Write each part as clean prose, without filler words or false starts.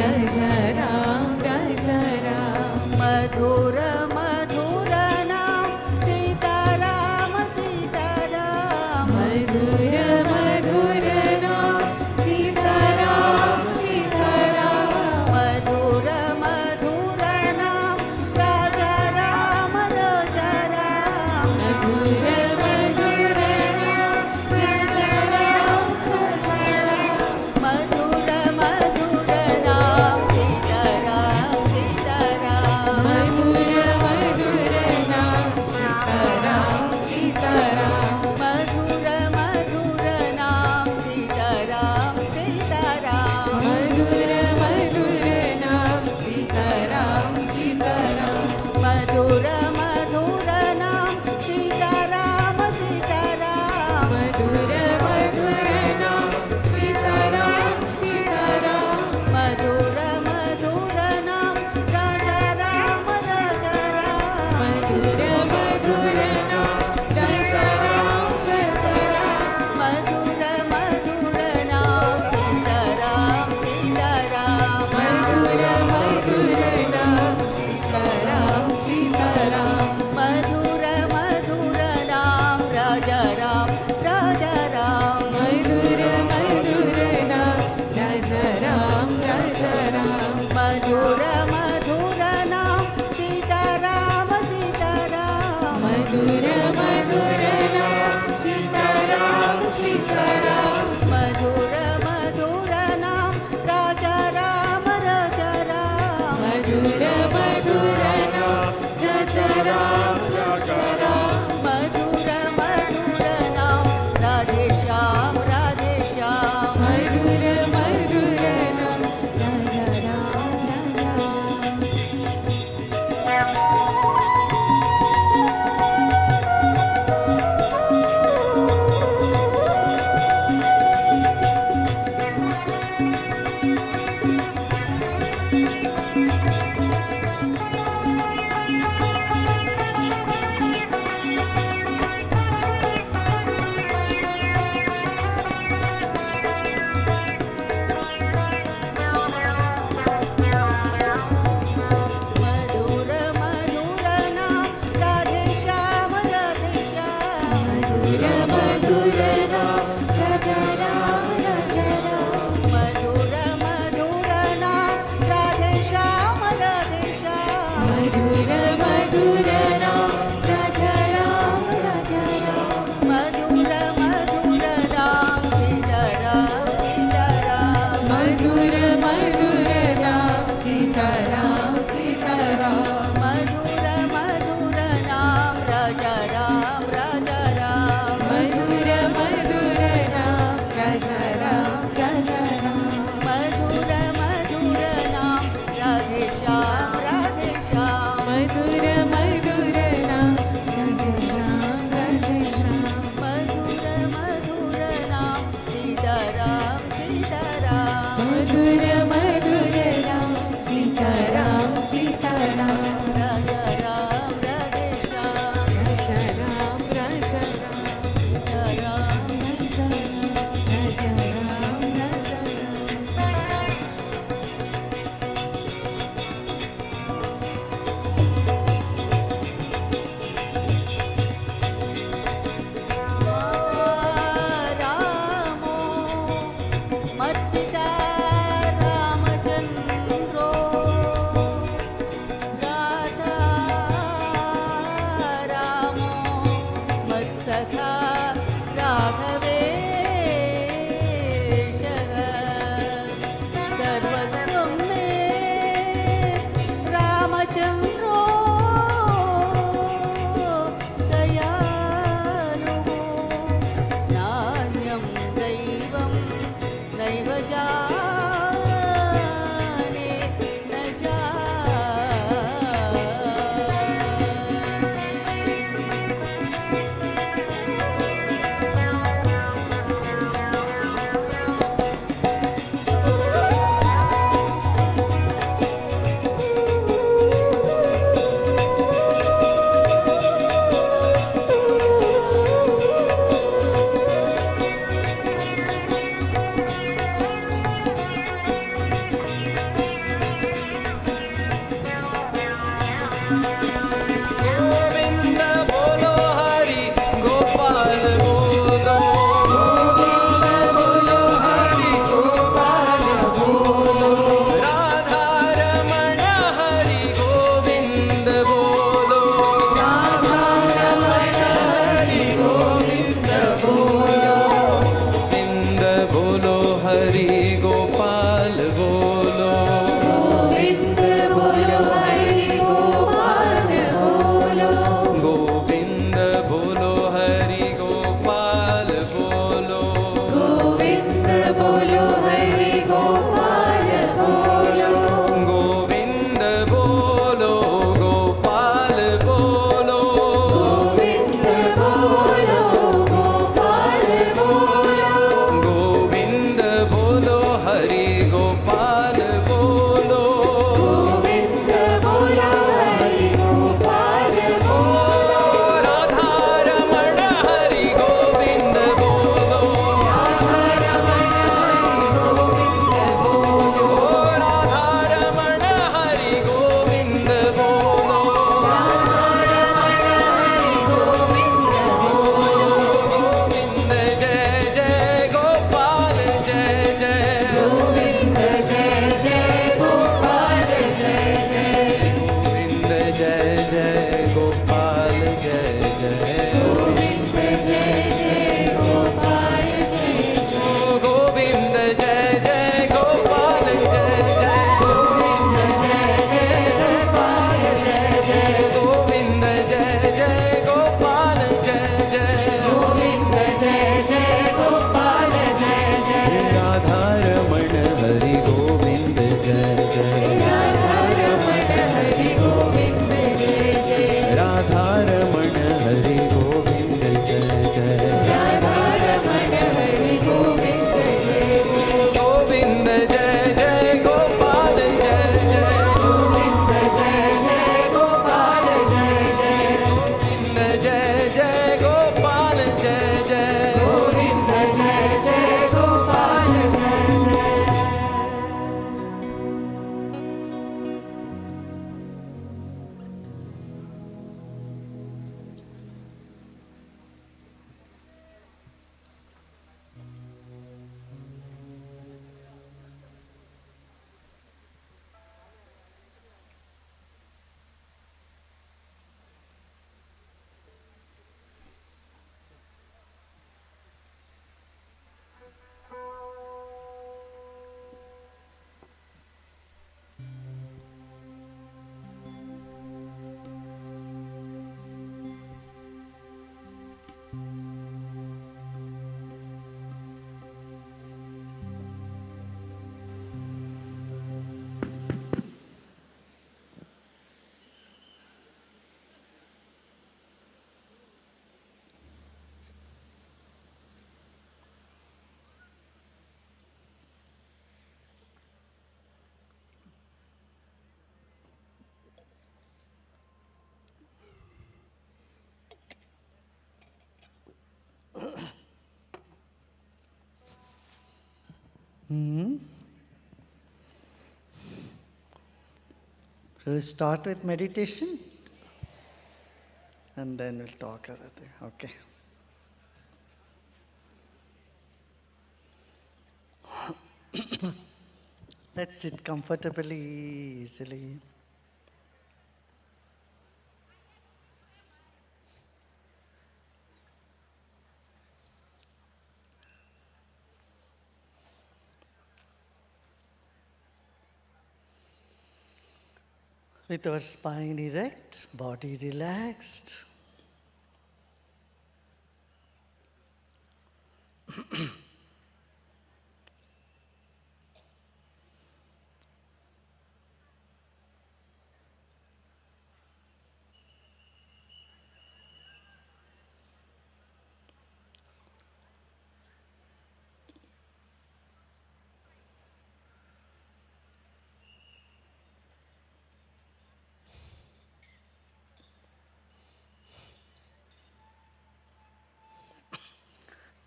राजा राम राजा राम मधुर मधुर नाम सीताराम सीताराम मधुर मधुर नाम सीताराम सीताराम मधुर मधुर नाम राजा राम राजा राम मधुर मधुर नाम राजा राम राजा राम मधुर मधुर नाम सीताराम सीताराम मधुर मधुर नाम सीताराम सीताराम मधुर मधुर नाम सीताराम सीताराम मधुर मधुर नाम सीताराम सीताराम मधुर मधुर नाम सीताराम सीताराम मधुर मधुर नाम सीताराम सीताराम मधुर मधुर नाम राजा राम राजा राम मधुर मधुर नाम राजा राम राजा राम मधुर मधुर नाम सीताराम सीताराम मधुर मधुर नाम सीताराम सीताराम मधुर मधुर नाम राजा राम राजा राम मधुर मधुर नाम राजा राम राजा राम मधुर मधुर नाम सीताराम सीताराम मधुर मधुर नाम सीताराम सीताराम मधुर मधुर नाम राजा राम राजा राम मधुर मधुर नाम राजा राम राजा राम मधुर मधुर नाम राधे श्याम राधे श्याम मधुर मधुर नाम राजा राम राजा राम मधुर मधुर नाम राधे श्याम राधे श्याम मधुर मधुर नाम राजा राम राजा राम मधुर मधुर नाम Radhe Hmm? So we start with meditation and then we'll talk other thing. Okay. Let's sit comfortably, easily. With our spine erect, body relaxed.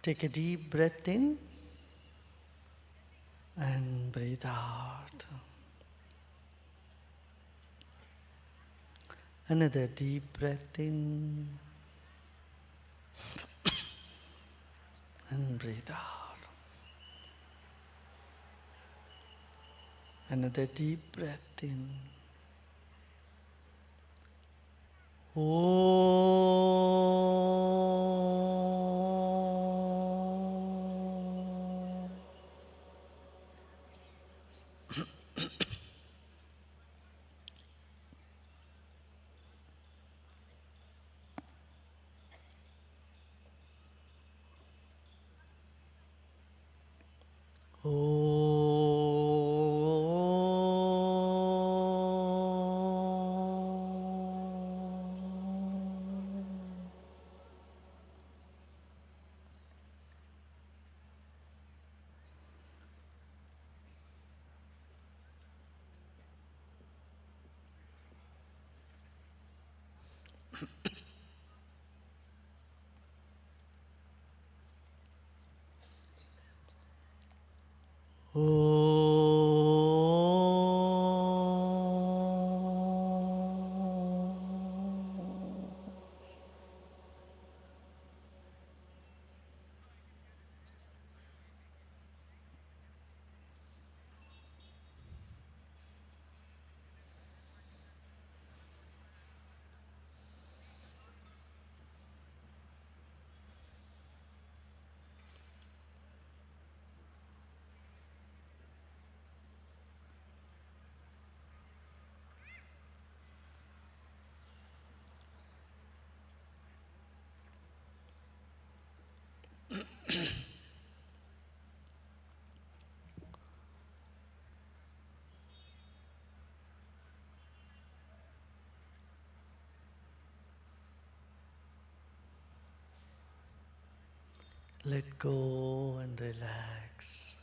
Take a deep breath in and breathe out. Another deep breath in and breathe out. Another deep breath in. Om. Let go and relax.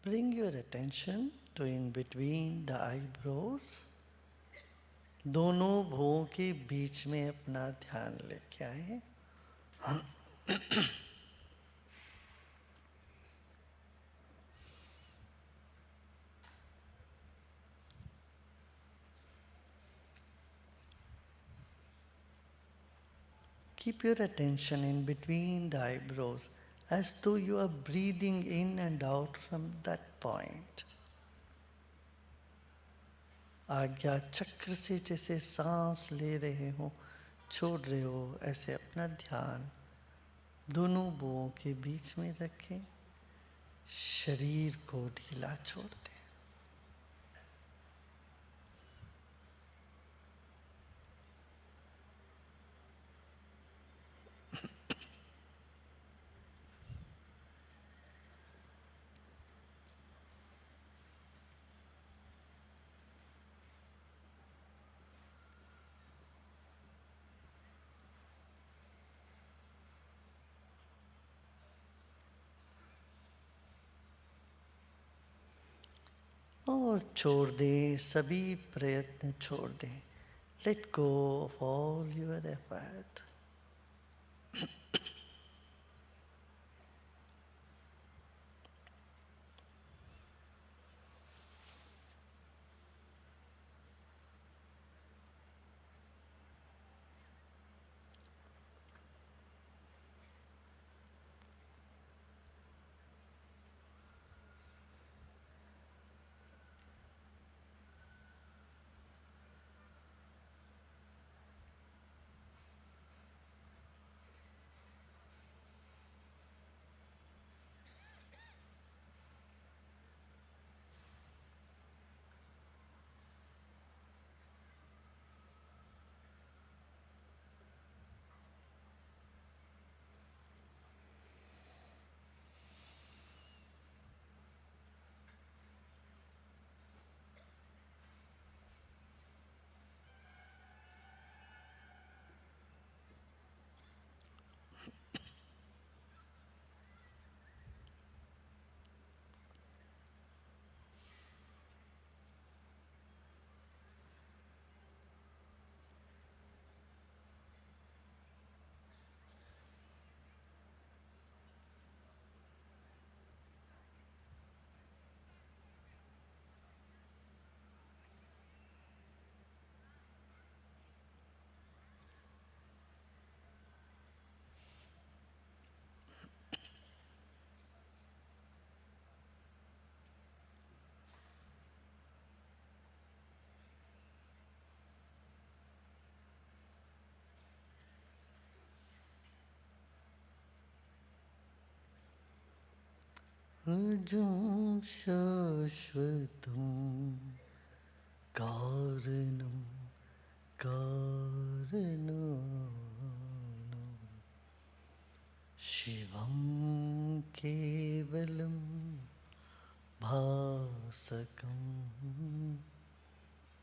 Bring your attention to in between the eyebrows. दोनों भुवों के बीच में अपना ध्यान लेके आए. Keep your attention in between the eyebrows as though you are breathing in and out from that point. आज्ञा चक्र से जैसे सांस ले रहे हो, छोड़ रहे हो, ऐसे अपना ध्यान दोनों भुवों के बीच में रखें. शरीर को ढीला छोड़ दें. और छोड़ दें, सभी प्रयत्न छोड़ दें. Let go of all your effort. अजं शाश्वतं कारणं कारणानां शिवं केवलं भासकं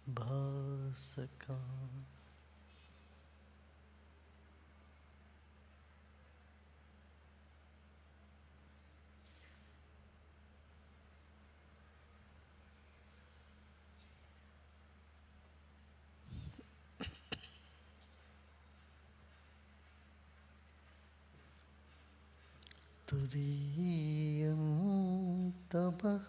भासकम्. तुरीयं तपः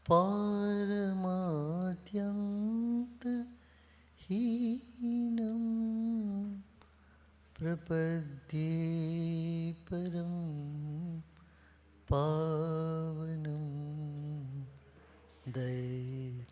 पारमाद्यन्तहीनं प्रपद्ये परं पावनं दैत्वैतहीनम्.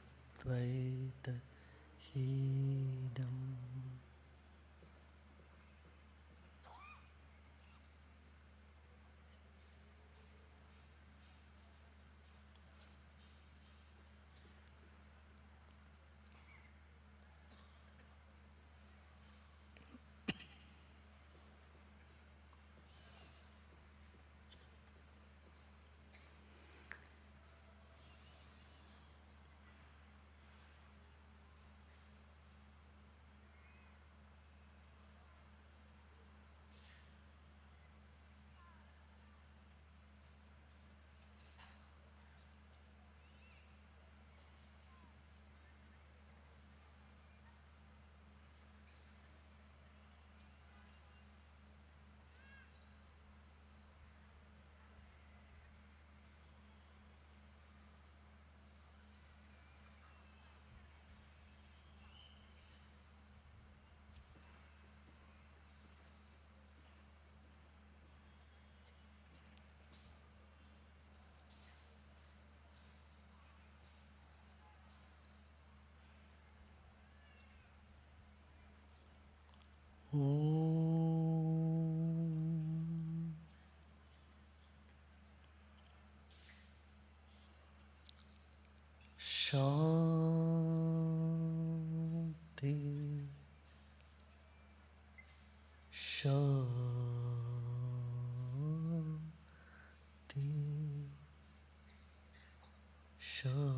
Shanti, Shanti.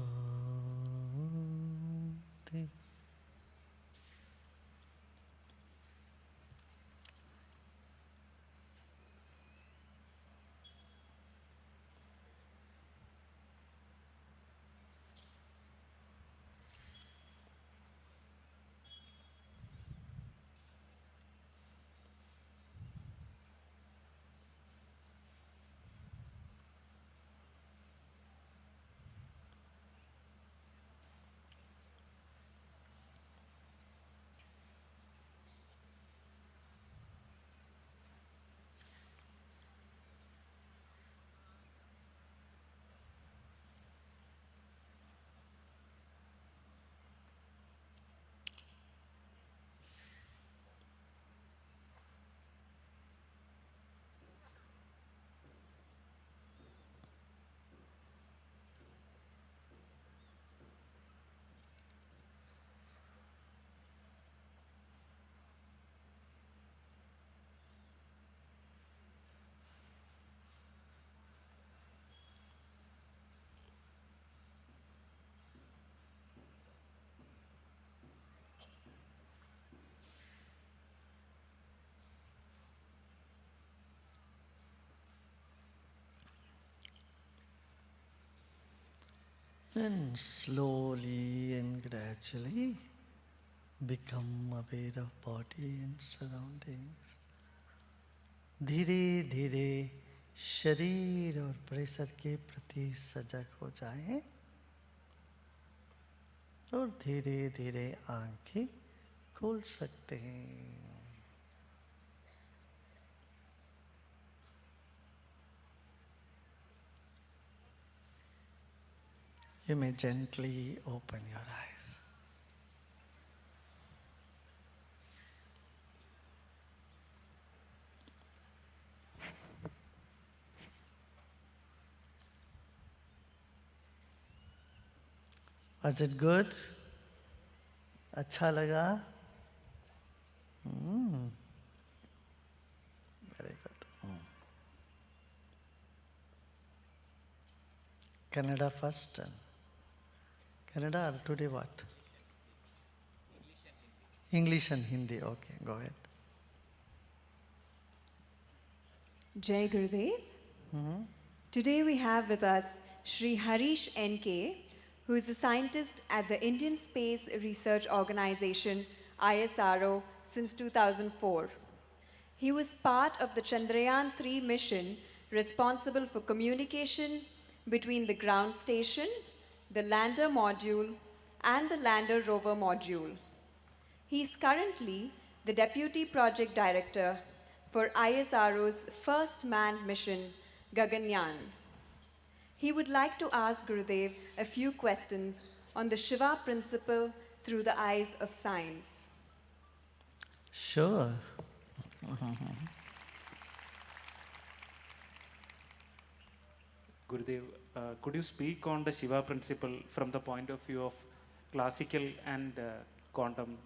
Then slowly and gradually become aware of body and surroundings. धीरे धीरे शरीर और परिसर के प्रति सजग हो जाएं और धीरे धीरे आंखें खोल सकते हैं. You may gently open your eyes. Was it good? अच्छा लगा? Very good. Kannada first. Kannada or today what? English and Hindi. Okay, go ahead. Jai Gurudev. Today we have with us Shri Harish N.K., who is a scientist at the Indian Space Research Organization, ISRO, since 2004. He was part of the Chandrayaan-3 mission responsible for communication between the ground station, the lander module, and the lander rover module. He is currently the Deputy Project Director for ISRO's first manned mission, Gaganyaan. He would like to ask Gurudev a few questions on the Shiva principle through the eyes of science. Sure. Gurudev, could you speak on the Shiva principle from the point of view of classical and quantum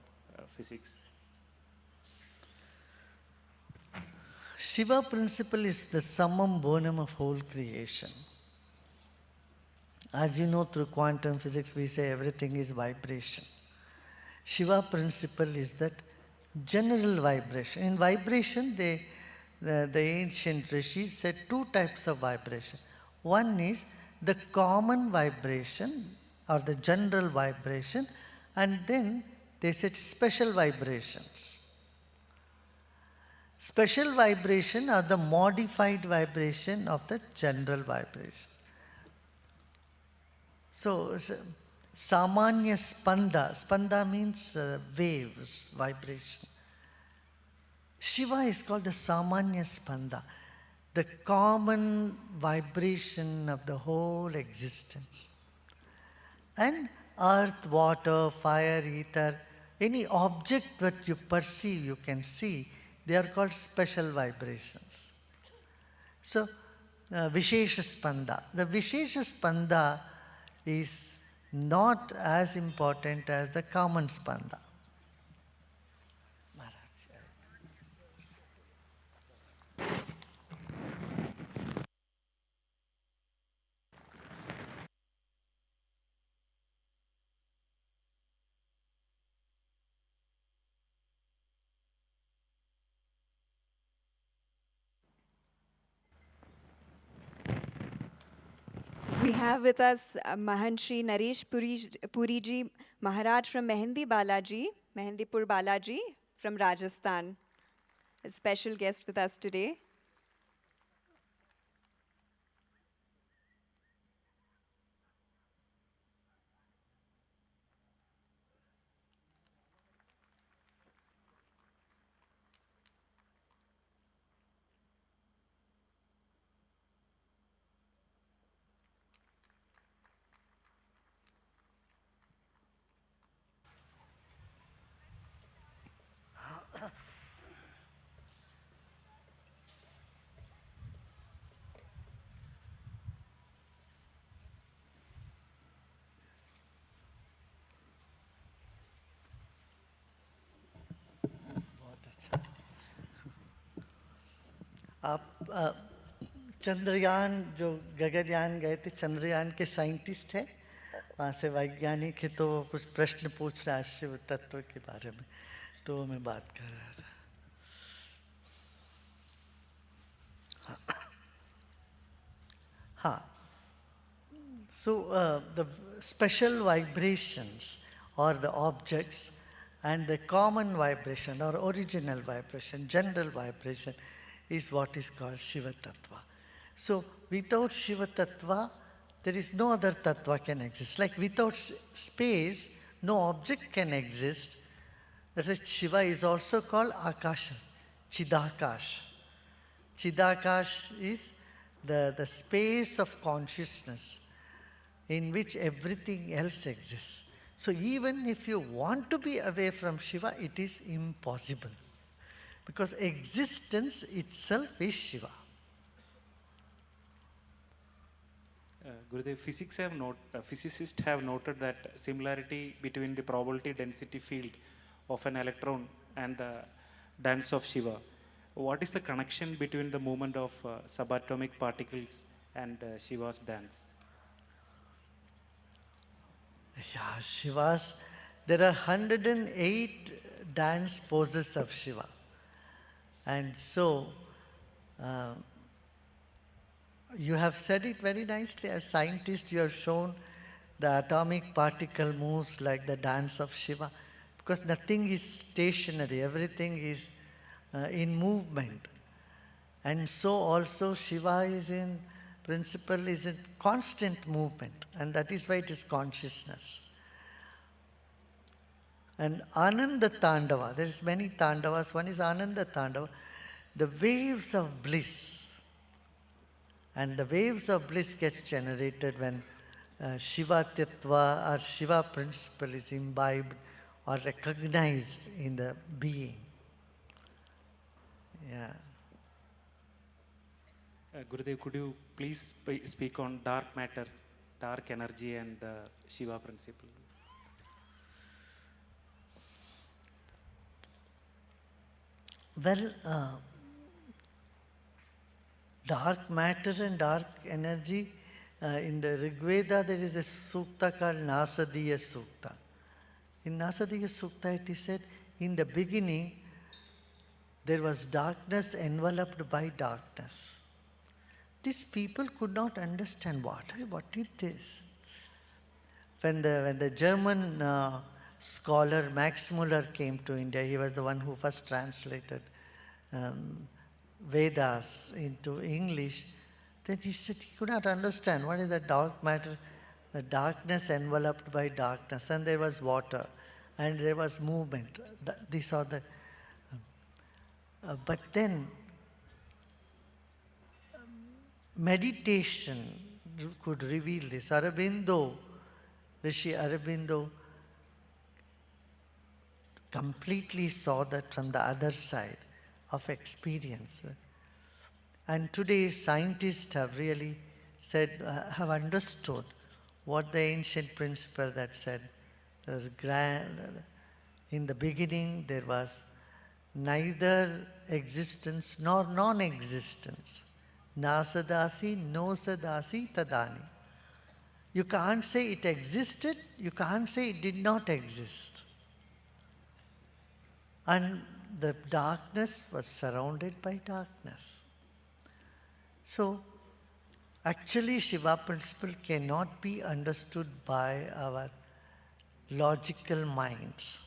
physics? Shiva principle is the summum bonum of whole creation. As you know, through quantum physics, we say everything is vibration. Shiva principle is that general vibration. In vibration, the ancient rishis said two types of vibration. One is the common vibration or the general vibration, and then they said special vibrations. Special vibration are the modified vibration of the general vibration. So, Samanya Spanda, Spanda means waves, vibration. Shiva is called the Samanya Spanda, the common vibration of the whole existence. And earth, water, fire, ether, any object that you perceive, you can see, they are called special vibrations. So, Vishesha Spanda. The Vishesha Spanda is not as important as the common Spanda. have with us Mahanshri Naresh Puriji Maharaj from Mehndipur Balaji from Rajasthan. A special guest with us today. आप चंद्रयान जो गगनयान गए थे, चंद्रयान के scientist हैं, वहाँ से वैज्ञानिक है, तो वो कुछ प्रश्न पूछ रहा है शिव तत्व के बारे में, तो मैं बात कर रहा था. हाँ, so the special vibrations or the objects and the common vibration or original vibration, general vibration is what is called Shiva Tattva. So without Shiva Tattva, there is no other Tattva can exist. Like without space, no object can exist. That is, Shiva is also called Akasha, Chidakash. Chidakash is the space of consciousness in which everything else exists. So even if you want to be away from Shiva, it is impossible. Because existence itself is Shiva. Gurudev, physicists have noted that similarity between the probability density field of an electron and the dance of Shiva. What is the connection between the movement of subatomic particles and Shiva's dance? Yeah, Shiva's, there are 108 dance poses of Shiva. And so, you have said it very nicely. As scientist, you have shown the atomic particle moves like the dance of Shiva, because nothing is stationary, everything is in movement. And so also Shiva is in principle, is in constant movement, and that is why it is consciousness. And Ananda Tandava, there is many Tandavas. One is Ananda Tandava, the waves of bliss. And the waves of bliss gets generated when Shiva Tattva or Shiva principle is imbibed or recognized in the being. Yeah. Gurudev, could you please speak on dark matter, dark energy and Shiva principle? Well, dark matter and dark energy, in the Rig Veda there is a sukta called Nasadiya Sukta. In Nasadiya Sukta it is said, in the beginning there was darkness enveloped by darkness. These people could not understand what is this. When the German scholar Max Muller came to India, he was the one who first translated Vedas into English. Then he said he could not understand what is the dark matter, the darkness enveloped by darkness, and there was water, and there was movement. These are the. But then meditation could reveal this. Rishi Aurobindo completely saw that from the other side of experience. And today scientists have really said, have understood what the ancient principle that said, there was in the beginning there was neither existence nor non-existence. Nasadasi, no sadasi, tadani. You can't say it existed, you can't say it did not exist. And the darkness was surrounded by darkness. So, Actually, Shiva principle cannot be understood by our logical minds.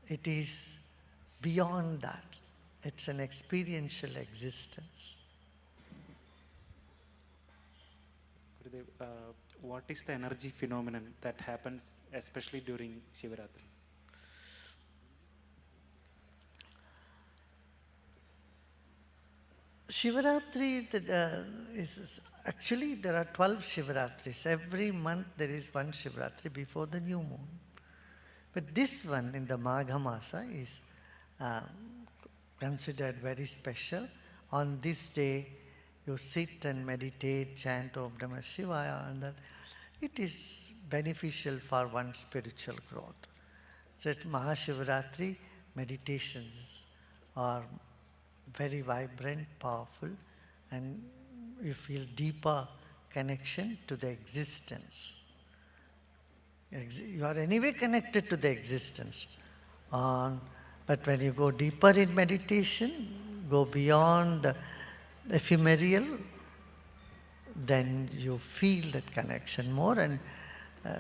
It is beyond that. It's an experiential existence. Gurudev, what is the energy phenomenon that happens especially during Shivaratri? Shivaratri actually there are 12 Shivaratris. Every month there is one Shivaratri before the new moon. But this one in the Magha Masa is considered very special. On this day, you sit and meditate, chant Om Namah Shivaya, and that it is beneficial for one's spiritual growth. So at Mahashivaratri, meditations are very vibrant, powerful, and you feel deeper connection to the existence. You are anyway connected to the existence. But when you go deeper in meditation, go beyond the ephemeral, then you feel that connection more. And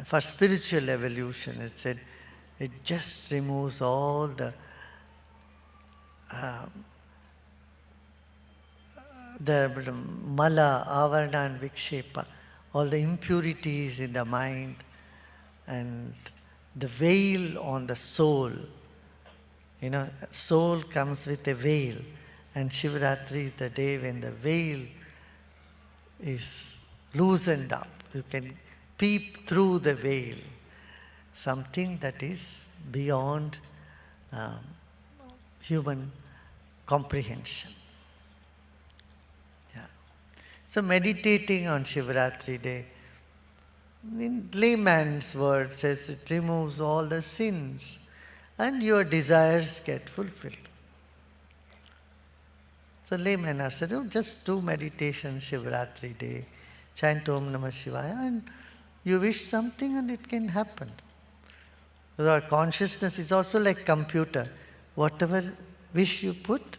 for spiritual evolution, it said, it just removes all the mala, avarna and vikshepa, all the impurities in the mind and the veil on the soul. You know, soul comes with a veil, and Shivaratri is the day when the veil is loosened up. You can peep through the veil, something that is beyond human comprehension. Yeah. So meditating on Shivaratri day, in layman's words, says it removes all the sins and your desires get fulfilled. So laymen are said, oh, just do meditation Shivaratri day, chant Om Namah Shivaya, and you wish something and it can happen. So our consciousness is also like computer. Whatever wish you put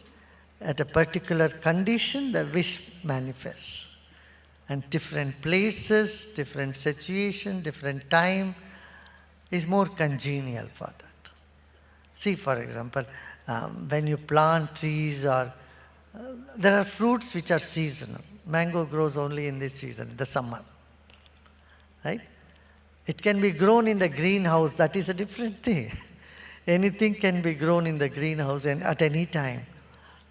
at a particular condition, the wish manifests. And different places, different situation, different time is more congenial for that. See, for example, when you plant trees or there are fruits which are seasonal. Mango grows only in this season, the summer. Right? It can be grown in the greenhouse, that is a different thing. Anything can be grown in the greenhouse and at any time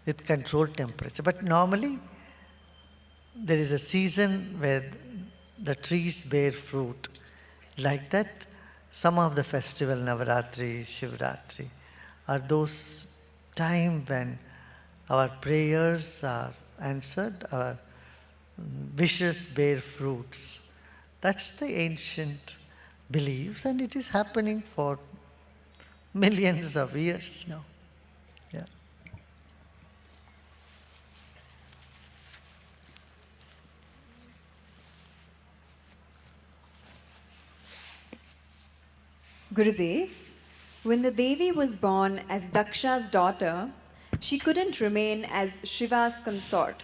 with controlled temperature. But normally, there is a season where the trees bear fruit. Like that, some of the festival, Navaratri, Shivaratri, are those time when our prayers are answered, our wishes bear fruits. That's the ancient beliefs, and it is happening for millions of years now. Yeah. Gurudev, when the Devi was born as Daksha's daughter, she couldn't remain as Shiva's consort.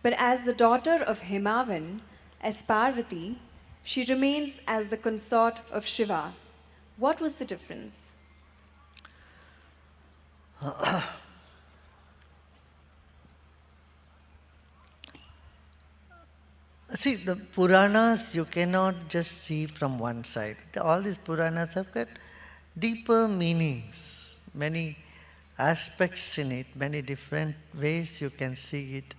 But as the daughter of Himavan, as Parvati, she remains as the consort of Shiva. What was the difference? See, the Puranas you cannot just see from one side. All these Puranas have got deeper meanings, many aspects in it, many different ways you can see it.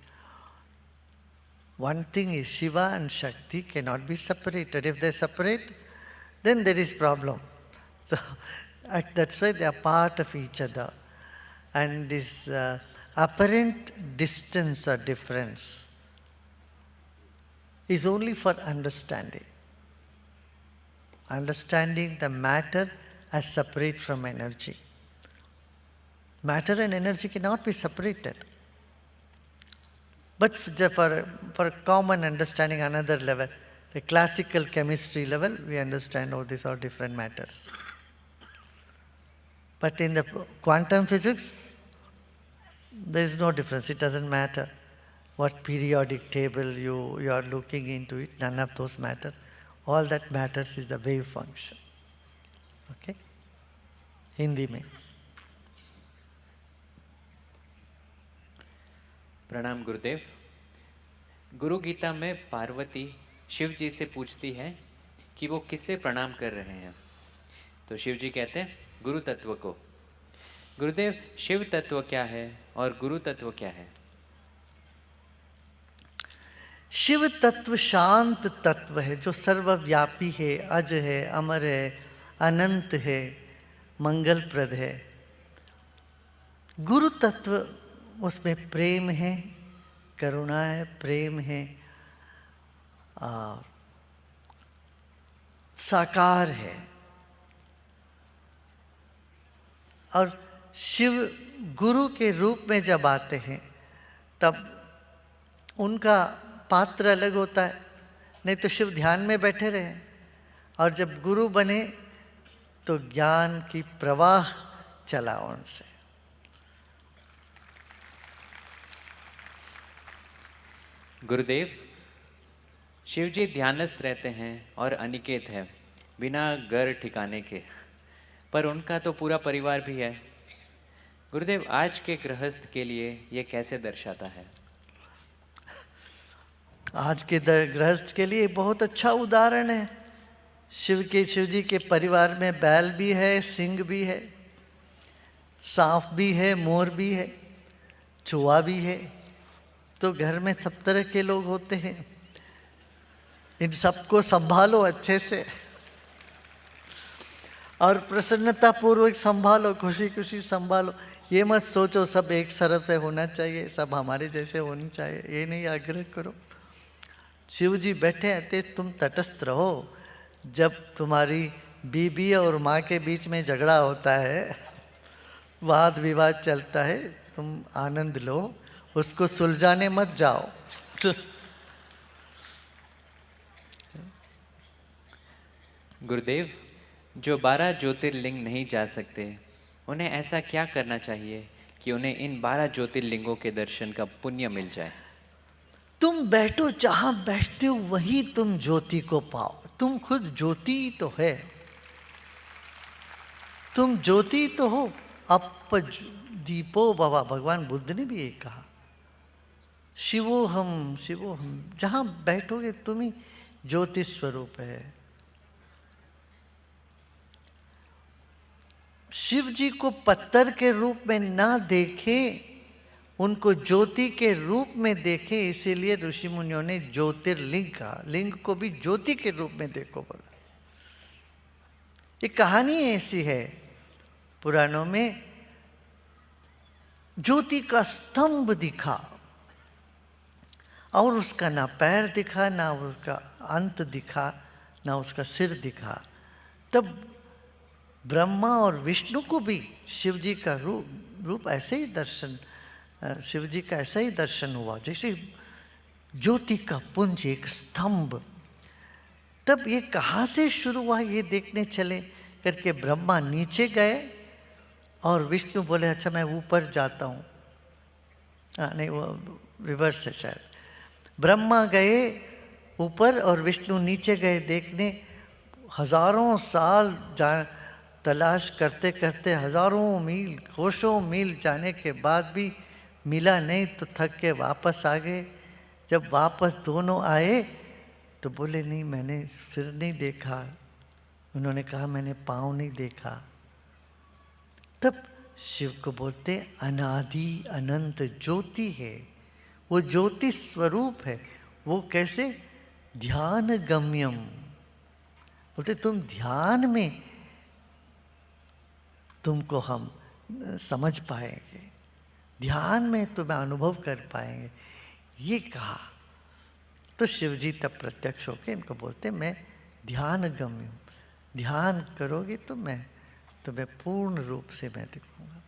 One thing is Shiva and Shakti cannot be separated. If they separate, then there is problem. So that's why they are part of each other. And this apparent distance or difference is only for understanding. Understanding the matter as separate from energy. Matter and energy cannot be separated. But for common understanding, another level, the classical chemistry level, we understand all these are different matters. But in the quantum physics, there is no difference. It doesn't matter. what periodic table you are looking into it, none of those matter. All that matters is the wave function. Okay? Hindi में. प्रणाम गुरुदेव। गुरु गीता में पार्वती शिव जी से पूछती है कि वो किससे प्रणाम कर रहे हैं, तो शिव जी कहते हैं गुरु तत्व को। गुरुदेव, शिव तत्व क्या है और गुरु तत्व क्या है? शिव तत्व शांत तत्व है जो सर्वव्यापी है, अज है, अमर है, अनंत है, मंगलप्रद है। गुरु तत्व उसमें प्रेम है, करुणा है, प्रेम है, साकार है। और शिव गुरु के रूप में जब आते हैं तब उनका पात्र अलग होता है। नहीं तो शिव ध्यान में बैठे रहे, और जब गुरु बने तो ज्ञान की प्रवाह चला उनसे। गुरुदेव, शिव जी ध्यानस्थ रहते हैं और अनिकेत है, बिना घर ठिकाने के, पर उनका तो पूरा परिवार भी है। गुरुदेव, आज के गृहस्थ के लिए ये कैसे दर्शाता है? आज के गृहस्थ के लिए बहुत अच्छा उदाहरण है। शिव जी के परिवार में बैल भी है, सिंह भी है, सांप भी है, मोर भी है, चूहा भी है। तो घर में सब तरह के लोग होते हैं। इन सबको संभालो अच्छे से और प्रसन्नता पूर्वक संभालो, खुशी खुशी संभालो। ये मत सोचो सब एक सरह से होना चाहिए, सब हमारे जैसे होनी चाहिए, ये नहीं आग्रह करो। शिव जी बैठे हैं तो तुम तटस्थ रहो। जब तुम्हारी बीबी और माँ के बीच में झगड़ा होता है, वाद विवाद चलता है, तुम आनंद लो, उसको सुलझाने मत जाओ। गुरुदेव, जो 12 ज्योतिर्लिंग नहीं जा सकते, उन्हें ऐसा क्या करना चाहिए कि उन्हें इन 12 ज्योतिर्लिंगों के दर्शन का पुण्य मिल जाए? तुम बैठो, जहां बैठते हो वहीं तुम ज्योति को पाओ। तुम खुद ज्योति तो है, तुम ज्योति तो हो। अप दीपो भवा, भगवान बुद्ध ने भी ये कहा, शिवोहम शिवोहम। जहां बैठोगे तुम ही ज्योति स्वरूप है। शिव जी को पत्थर के रूप में ना देखे, उनको ज्योति के रूप में देखे, इसीलिए ऋषि मुनियों ने ज्योतिर्लिंग कहा। लिंग को भी ज्योति के रूप में देखो बोला। ये कहानी ऐसी है पुराणों में, ज्योति का स्तंभ दिखा और उसका ना पैर दिखा, ना उसका अंत दिखा, ना उसका सिर दिखा। तब ब्रह्मा और विष्णु को भी शिव जी का रूप ऐसे ही दर्शन, शिव जी का ऐसा ही दर्शन हुआ जैसे ज्योति का पुंज, एक स्तंभ। तब ये कहाँ से शुरू हुआ ये देखने चले करके ब्रह्मा नीचे गए और विष्णु बोले अच्छा मैं ऊपर जाता हूँ। नहीं, वो रिवर्स है शायद। ब्रह्मा गए ऊपर और विष्णु नीचे गए देखने। हजारों साल तलाश करते करते, हजारों मील, कोसों मील जाने के बाद भी मिला नहीं तो थक के वापस आ गए। जब वापस दोनों आए तो बोले नहीं, मैंने सिर नहीं देखा। उन्होंने कहा मैंने पाँव नहीं देखा। तब शिव को बोलते अनादि अनंत ज्योति है, वो ज्योति स्वरूप है। वो कैसे? ध्यान गम्यम। बोलते तुम ध्यान में तुमको हम समझ पाएंगे, ध्यान में तुम्हें अनुभव कर पाएंगे, ये कहा। तो शिव जी तब प्रत्यक्ष होके इनको बोलते मैं ध्यान गम्य हूँ, ध्यान करोगे तो मैं तुम्हें पूर्ण रूप से मैं दिखूंगा।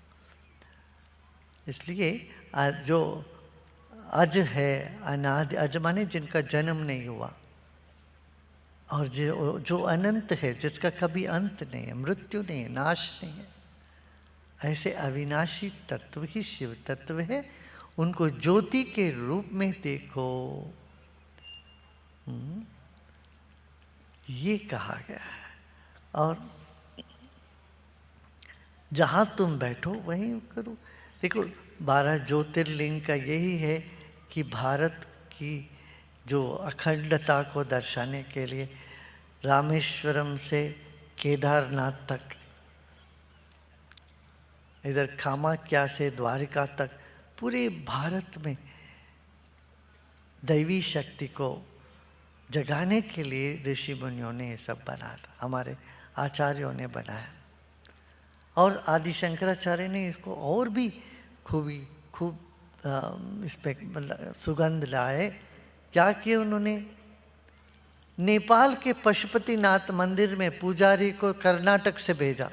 इसलिए आज जो अज है, अनादि, अज माने जिनका जन्म नहीं हुआ, और जो अनंत है, जिसका कभी अंत नहीं है, मृत्यु नहीं है, नाश नहीं है, ऐसे अविनाशी तत्व ही शिव तत्व है। उनको ज्योति के रूप में देखो। ये कहा गया है। और जहाँ तुम बैठो वहीं करो। देखो 12 ज्योतिर्लिंग का यही है कि भारत की जो अखंडता को दर्शाने के लिए रामेश्वरम से केदारनाथ तक, इधर कामाख्या से द्वारिका तक, पूरे भारत में दैवी शक्ति को जगाने के लिए ऋषि मुनियों ने ये सब बनाया था, हमारे आचार्यों ने बनाया। और आदि शंकराचार्य ने इसको और भी खूब इस पे मतलब सुगंध लाए। क्या किए उन्होंने? नेपाल के पशुपतिनाथ मंदिर में पुजारी को कर्नाटक से भेजा।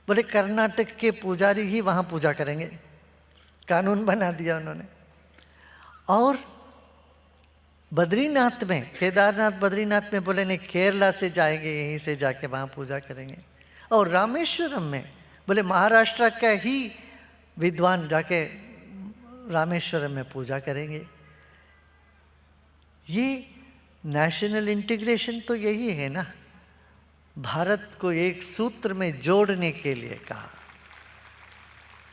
बोले कर्नाटक के पुजारी ही वहाँ पूजा करेंगे, कानून बना दिया उन्होंने। और बद्रीनाथ में, केदारनाथ बद्रीनाथ में बोले नहीं, केरला से जाएंगे, यहीं से जाके वहाँ पूजा करेंगे। और रामेश्वरम में बोले महाराष्ट्र का ही विद्वान जाके रामेश्वरम में पूजा करेंगे। ये नेशनल इंटीग्रेशन तो यही है ना, भारत को एक सूत्र में जोड़ने के लिए कहा।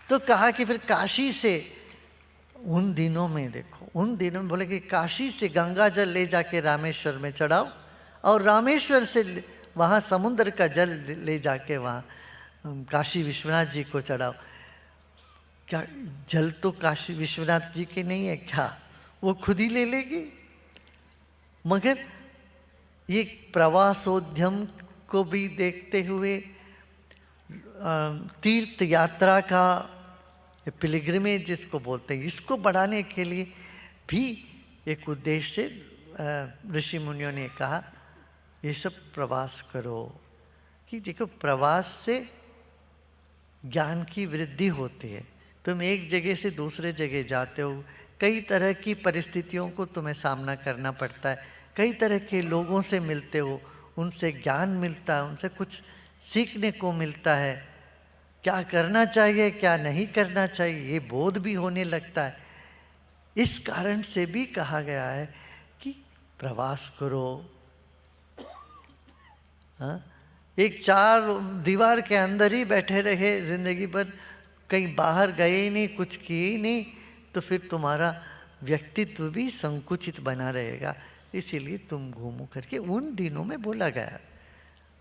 तो कहा कि फिर काशी से, उन दिनों में देखो, उन दिनों में बोले कि काशी से गंगा जल ले जाके रामेश्वर में चढ़ाओ और रामेश्वर से वहाँ समुद्र का जल ले जाके वहाँ काशी विश्वनाथ जी को चढ़ाओ। क्या जल तो काशी विश्वनाथ जी के नहीं है क्या? वो खुद ही ले लेगी। मगर ये प्रवासोद्यम को भी देखते हुए तीर्थ यात्रा का पिलग्रिमेज जिसको बोलते हैं, इसको बढ़ाने के लिए भी एक उद्देश्य से ऋषि मुनियों ने कहा ये सब प्रवास करो। कि देखो प्रवास से ज्ञान की वृद्धि होती है। तुम एक जगह से दूसरे जगह जाते हो, कई तरह की परिस्थितियों को तुम्हें सामना करना पड़ता है, कई तरह के लोगों से मिलते हो, उनसे ज्ञान मिलता है, उनसे कुछ सीखने को मिलता है। क्या करना चाहिए क्या नहीं करना चाहिए ये बोध भी होने लगता है। इस कारण से भी कहा गया है कि प्रवास करो। हाँ? एक चार दीवार के अंदर ही बैठे रहे जिंदगी भर, कहीं बाहर गए ही नहीं, कुछ किए ही नहीं, तो फिर तुम्हारा व्यक्तित्व भी संकुचित बना रहेगा। इसीलिए तुम घूमो करके उन दिनों में बोला गया।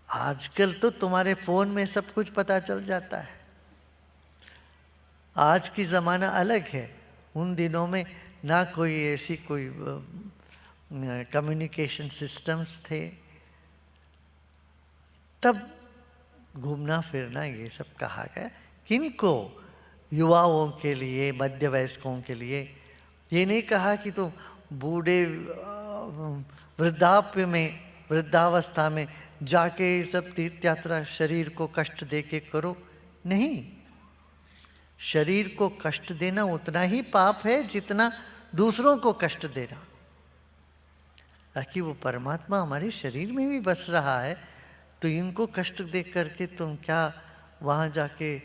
आजकल तो तुम्हारे फोन में सब कुछ पता चल जाता है। आज की ज़माना अलग है। उन दिनों में ना कोई ऐसी कोई कम्युनिकेशन सिस्टम्स थे, तब घूमना फिरना ये सब कहा गया। किनको? युवाओं के लिए, मध्य वयस्कों के लिए। ये नहीं कहा कि तुम बूढ़े वृद्धाप्य में, वृद्धावस्था में जाके सब तीर्थ यात्रा शरीर को कष्ट दे के करो। नहीं, शरीर को कष्ट देना उतना ही पाप है जितना दूसरों को कष्ट देना। ताकि वो परमात्मा हमारे शरीर में भी बस रहा है, तो इनको कष्ट दे करके तुम क्या वहाँ जाके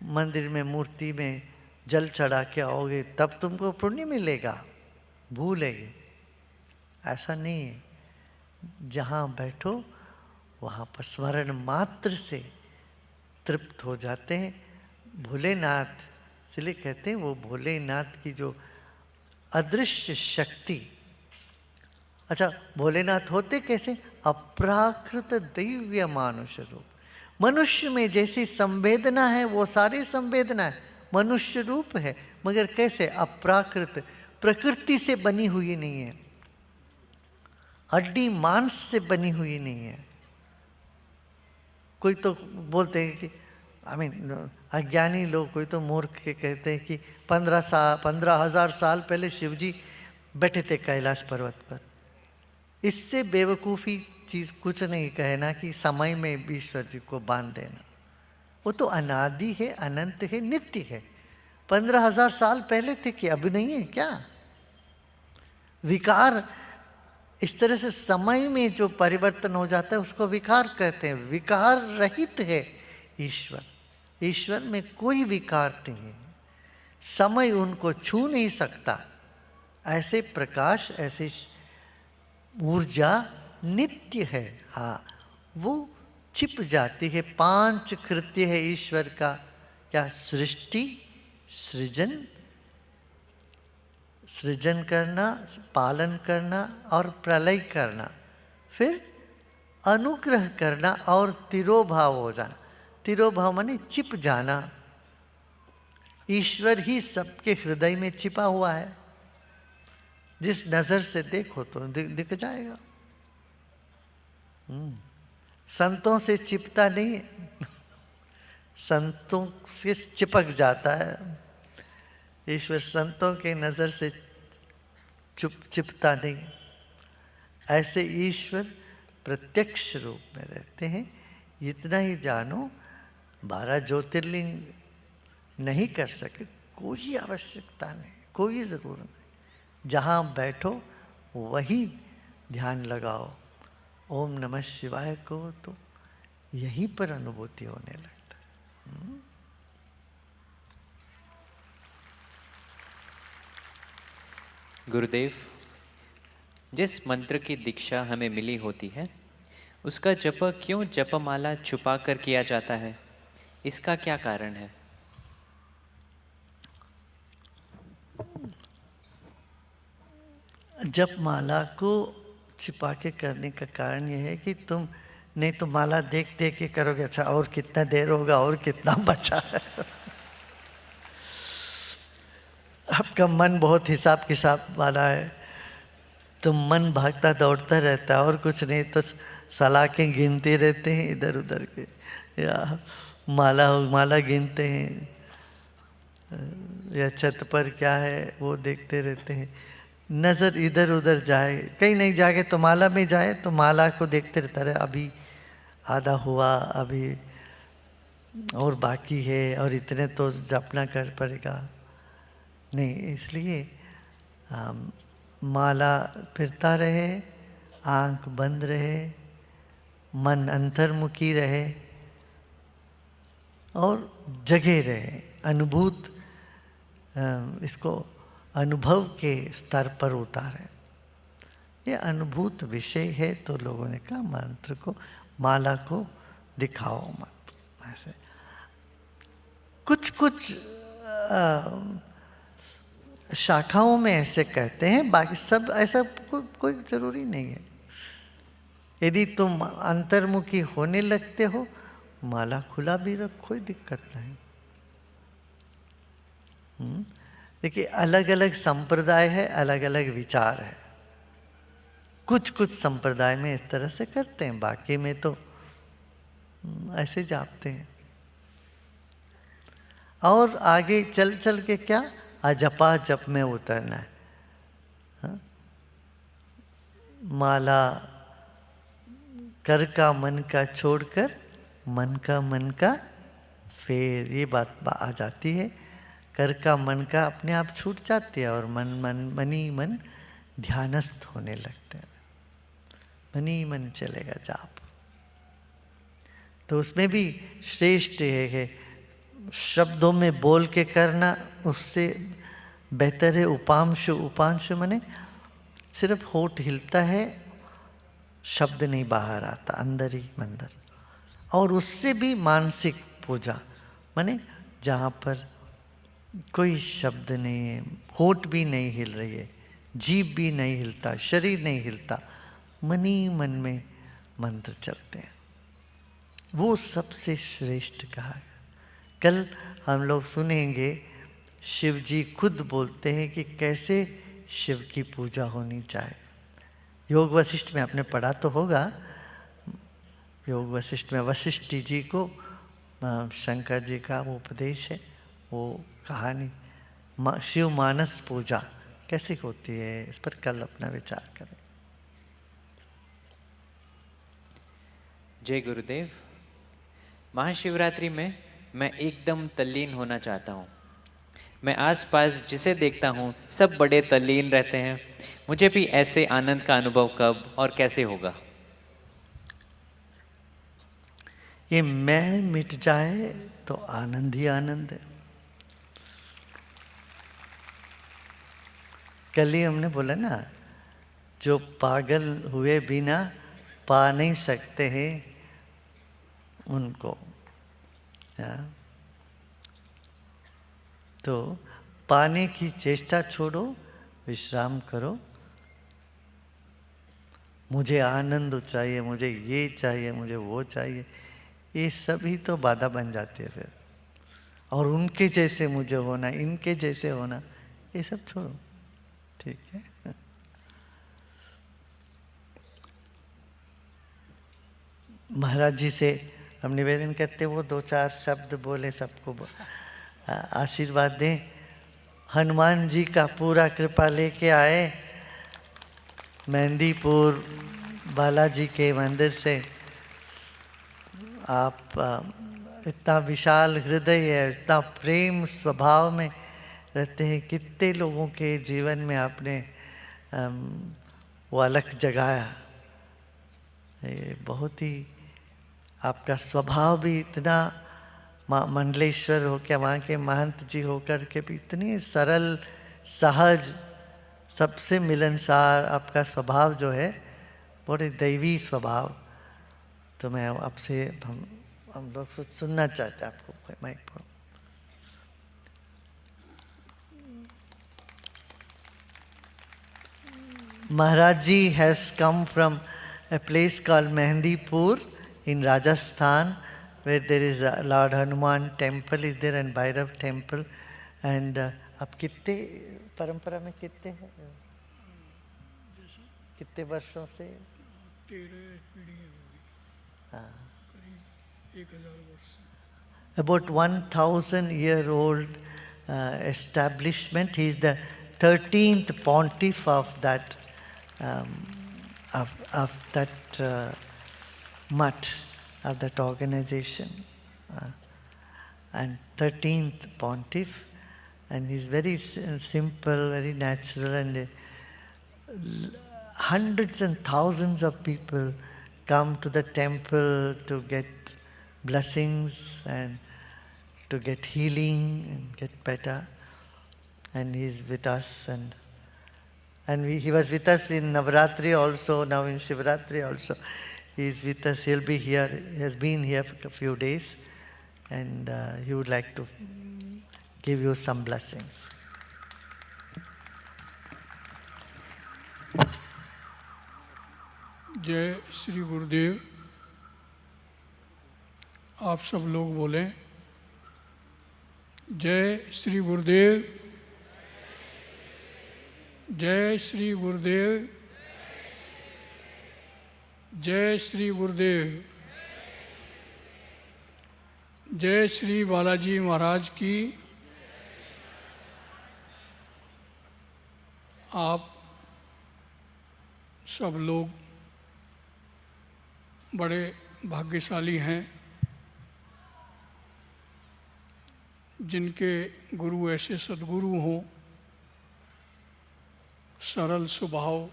मंदिर में मूर्ति में जल चढ़ा के आओगे तब तुमको पुण्य मिलेगा? भूलेंगे, ऐसा नहीं है। जहाँ बैठो वहाँ पर स्मरण मात्र से तृप्त हो जाते हैं। भोलेनाथ इसलिए कहते हैं, वो भोलेनाथ की जो अदृश्य शक्ति। अच्छा, भोलेनाथ होते कैसे? अप्राकृत दिव्य मानुष रूप। मनुष्य में जैसी संवेदना है वो सारी संवेदना है मनुष्य रूप है, मगर कैसे? अप्राकृत, प्रकृति से बनी हुई नहीं है, हड्डी मांस से बनी हुई नहीं है। कोई तो बोलते हैं कि अज्ञानी लोग, कोई तो मूर्ख के कहते हैं कि 15,000 साल पहले शिवजी बैठे थे कैलाश पर्वत पर। इससे बेवकूफ़ी चीज़ कुछ नहीं कहना कि समय में ईश्वर जी को बांध देना। वो तो अनादि है, अनंत है, नित्य है। 15,000 साल पहले थे कि अब नहीं है क्या? विकार, इस तरह से समय में जो परिवर्तन हो जाता है उसको विकार कहते हैं। विकार रहित है ईश्वर। ईश्वर में कोई विकार नहीं है। समय उनको छू नहीं सकता, ऐसे प्रकाश, ऐसे ऊर्जा नित्य है। हाँ, वो छिप जाती है। 5 कृत्य है ईश्वर का, क्या? सृष्टि, सृजन, सृजन करना, पालन करना और प्रलय करना, फिर अनुग्रह करना और तिरोभाव हो जाना। तिरोभाव माने छिप जाना। ईश्वर ही सबके हृदय में छिपा हुआ है, जिस नजर से देखो तो दिख जाएगा। संतों से छिपता नहीं है, संतों से चिपक जाता है। ईश्वर संतों के नजर से छिपता नहीं। ऐसे ईश्वर प्रत्यक्ष रूप में रहते हैं। इतना ही जानो, 12 ज्योतिर्लिंग नहीं कर सके, कोई आवश्यकता नहीं, कोई ज़रूरत नहीं। जहाँ बैठो वही ध्यान लगाओ। ओम नमः शिवाय को तो यहीं पर अनुभूति होने लगता है। गुरुदेव, जिस मंत्र की दीक्षा हमें मिली होती है, उसका जप क्यों जपमाला छुपा कर किया जाता है? इसका क्या कारण है? जप माला को छिपा के करने का कारण यह है कि तुम नहीं तो माला देख देख के करोगे, अच्छा और कितना देर होगा, और कितना बचा है। आपका मन बहुत हिसाब किताब वाला है, तो मन भागता दौड़ता रहता है, और कुछ नहीं तो सलाखें गिनते रहते हैं इधर उधर के, या माला गिनते हैं, या छत पर क्या है वो देखते रहते हैं। नज़र इधर उधर जाए, कहीं नहीं जाके तो माला में जाए तो माला को देखते रहता है, अभी आधा हुआ, अभी और बाकी है, और इतने तो जपना कर पड़ेगा। नहीं, इसलिए माला फिरता रहे, आंख बंद रहे, मन अंतर्मुखी रहे और जगे रहे, अनुभूत इसको अनुभव के स्तर पर उतारे। ये अनुभूत विषय है, तो लोगों ने कहा मंत्र को, माला को दिखाओ मत। ऐसे कुछ शाखाओं में ऐसे कहते हैं, बाकी सब ऐसा कोई जरूरी नहीं है। यदि तुम अंतर्मुखी होने लगते हो, माला खुला भी रख, कोई दिक्कत नहीं। देखिए, अलग अलग संप्रदाय है, अलग अलग विचार है। कुछ संप्रदाय में इस तरह से करते हैं, बाकी में तो ऐसे जापते हैं। और आगे चल के क्या, अजपा जप में उतरना है। हाँ? माला कर का मन का छोड़कर मन का फेर, ये बात आ जाती है। कर का मन का अपने आप छूट जाती है, और मन ध्यानस्थ होने लगते हैं। मन चलेगा जाप। तो उसमें भी श्रेष्ठ है शब्दों में बोल के करना, उससे बेहतर है उपांशु माने सिर्फ होठ हिलता है, शब्द नहीं बाहर आता, अंदर ही अंदर। और उससे भी मानसिक पूजा माने जहाँ पर कोई शब्द नहीं है, होठ भी नहीं हिल रही है, जीभ भी नहीं हिलता, शरीर नहीं हिलता, मन ही मन में मंत्र चलते हैं, वो सबसे श्रेष्ठ कहा गया। कल हम लोग सुनेंगे, शिव जी खुद बोलते हैं कि कैसे शिव की पूजा होनी चाहिए। योग वशिष्ठ में आपने पढ़ा तो होगा, योग वशिष्ठ में वशिष्ठ जी को शंकर जी का वो उपदेश है, वो कहानी शिव मानस पूजा कैसे होती है, इस पर कल अपना विचार करें। जय गुरुदेव। महाशिवरात्रि में मैं एकदम तल्लीन होना चाहता हूँ। मैं आसपास जिसे देखता हूँ सब बड़े तल्लीन रहते हैं। मुझे भी ऐसे आनंद का अनुभव कब और कैसे होगा? ये मैं मिट जाए तो आनंद ही आनंद है। कल ही हमने बोला ना, जो पागल हुए बिना पा नहीं सकते हैं उनको। तो पाने की चेष्टा छोड़ो, विश्राम करो। मुझे आनंद चाहिए, मुझे ये चाहिए, मुझे वो चाहिए, ये सभी तो बाधा बन जाती है फिर। और उनके जैसे मुझे होना, इनके जैसे होना, ये सब छोड़ो, ठीक है। महाराज जी से हम निवेदन करते, वो 2-4 शब्द बोले, सबको आशीर्वाद दें। हनुमान जी का पूरा कृपा लेके आए मेहंदीपुर बालाजी के मंदिर से। आप इतना विशाल हृदय है, इतना प्रेम स्वभाव में रहते हैं। कितने लोगों के जीवन में आपने वो अलग जगाया। ये बहुत ही आपका स्वभाव भी इतना, मंडलेश्वर हो के वहाँ के महंत जी होकर के भी इतनी सरल सहज, सबसे मिलनसार आपका स्वभाव जो है, बड़े दैवी स्वभाव। तो मैं आपसे हम लोग सुनना चाहते हैं आपको माइक पर। Maharaj ji has come from a place called Mehndipur in Rajasthan, where there is a Lord Hanuman temple is there and Bhairav temple. And आप कितने परंपरा में कितने हैं, कितने वर्षों से? 13 पीढ़ियाँ होगी, करीब 1000 वर्ष। About 1,000-year-old establishment. He is the 13th pontiff of that mutt, of that organization, and 13th pontiff. And he's very simple, very natural, and hundreds and thousands of people come to the temple to get blessings and to get healing and get better. And he's with us, and he was with us in Navaratri also, now in Shivaratri also. He's with us, he'll be here, he has been here for a few days, and he would like to give you some blessings. जय श्री गुरुदेव। आप सब लोग बोलें, जय श्री गुरुदेव, जय श्री गुरुदेव, जय श्री गुरुदेव, जय श्री बालाजी महाराज की। आप सब लोग बड़े भाग्यशाली हैं जिनके गुरु ऐसे सद्गुरु हों, सरल स्वभाव,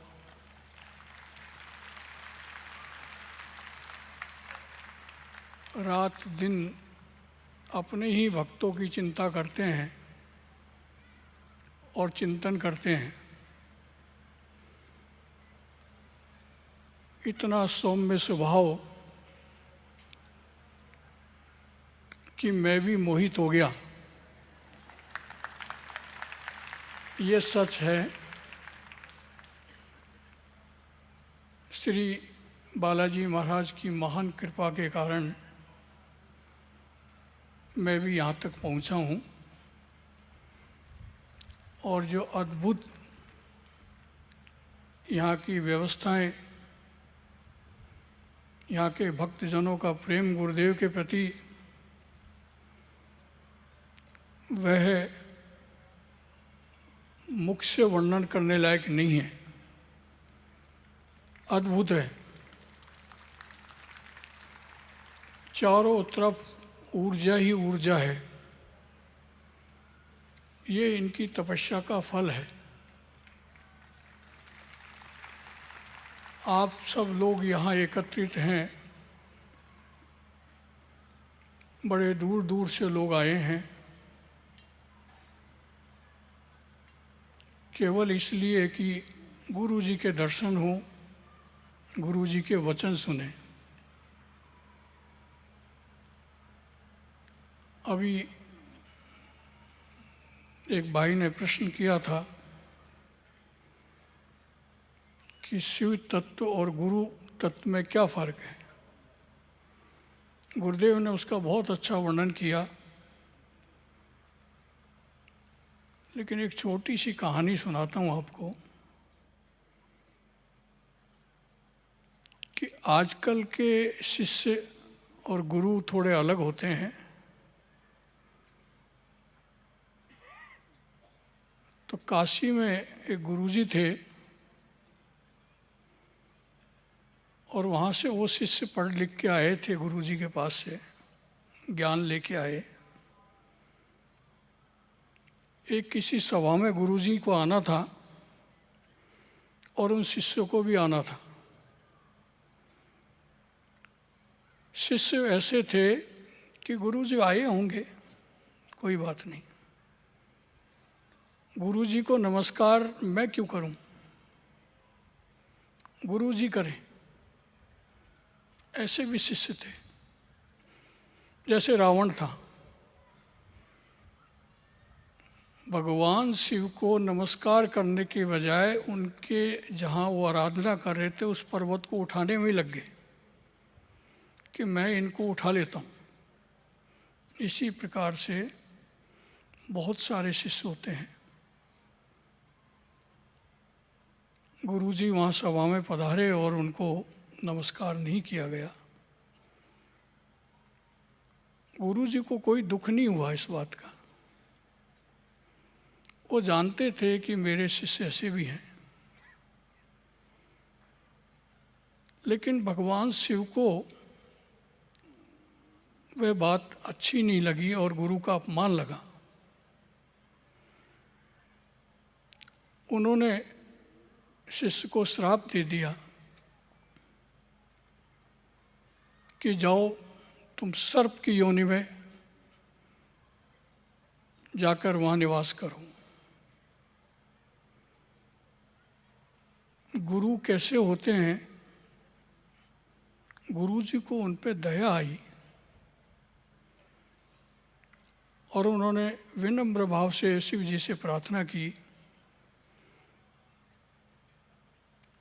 रात दिन अपने ही भक्तों की चिंता करते हैं और चिंतन करते हैं। इतना सौम्य स्वभाव कि मैं भी मोहित हो गया। ये सच है। श्री बालाजी महाराज की महान कृपा के कारण मैं भी यहाँ तक पहुँचा हूँ, और जो अद्भुत यहाँ की व्यवस्थाएं, यहाँ के भक्तजनों का प्रेम गुरुदेव के प्रति, वह मुख से वर्णन करने लायक नहीं है। अद्भुत है। चारों तरफ ऊर्जा ही ऊर्जा है। ये इनकी तपस्या का फल है। आप सब लोग यहाँ एकत्रित हैं, बड़े दूर दूर से लोग आए हैं। केवल इसलिए कि गुरु जी के दर्शन हो, गुरु जी के वचन सुने। अभी एक भाई ने प्रश्न किया था कि शिव तत्व और गुरु तत्व में क्या फ़र्क है। गुरुदेव ने उसका बहुत अच्छा वर्णन किया, लेकिन एक छोटी सी कहानी सुनाता हूँ आपको कि आजकल के शिष्य और गुरु थोड़े अलग होते हैं। तो काशी में एक गुरुजी थे और वहाँ से वो शिष्य पढ़ लिख के आए थे गुरुजी के पास से, ज्ञान लेके आए। एक किसी सभा में गुरुजी को आना था और उन शिष्यों को भी आना था। शिष्य ऐसे थे कि गुरुजी आए होंगे, कोई बात नहीं, गुरुजी को नमस्कार मैं क्यों करूं, गुरुजी करें। ऐसे भी शिष्य थे। जैसे रावण था, भगवान शिव को नमस्कार करने के बजाय उनके जहाँ वो आराधना कर रहे थे उस पर्वत को उठाने में ही लग गए कि मैं इनको उठा लेता हूँ। इसी प्रकार से बहुत सारे शिष्य होते हैं। गुरुजी वहाँ सभा में पधारे और उनको नमस्कार नहीं किया गया। गुरुजी को कोई दुख नहीं हुआ इस बात का। वो जानते थे कि मेरे शिष्य ऐसे भी हैं, लेकिन भगवान शिव को वह बात अच्छी नहीं लगी और गुरु का अपमान लगा। उन्होंने शिष्य को श्राप दे दिया कि जाओ तुम सर्प की योनि में जाकर वहाँ निवास करो। गुरु कैसे होते हैं, गुरु जी को उन पे दया आई और उन्होंने विनम्र भाव से शिव जी से प्रार्थना की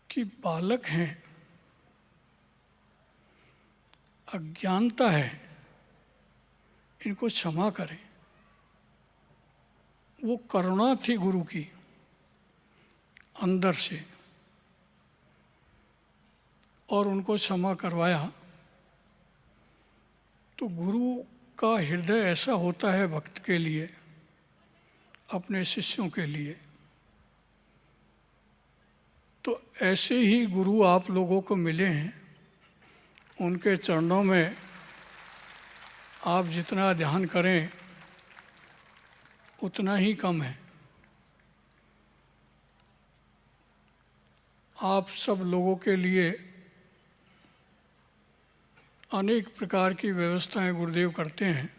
कि बालक हैं, अज्ञानता है, इनको क्षमा करें। वो करुणा थी गुरु की अंदर से और उनको क्षमा करवाया। तो गुरु का हृदय ऐसा होता है भक्त के लिए, अपने शिष्यों के लिए। तो ऐसे ही गुरु आप लोगों को मिले हैं, उनके चरणों में आप जितना ध्यान करें उतना ही कम है। आप सब लोगों के लिए अनेक प्रकार की व्यवस्थाएं गुरुदेव करते हैं।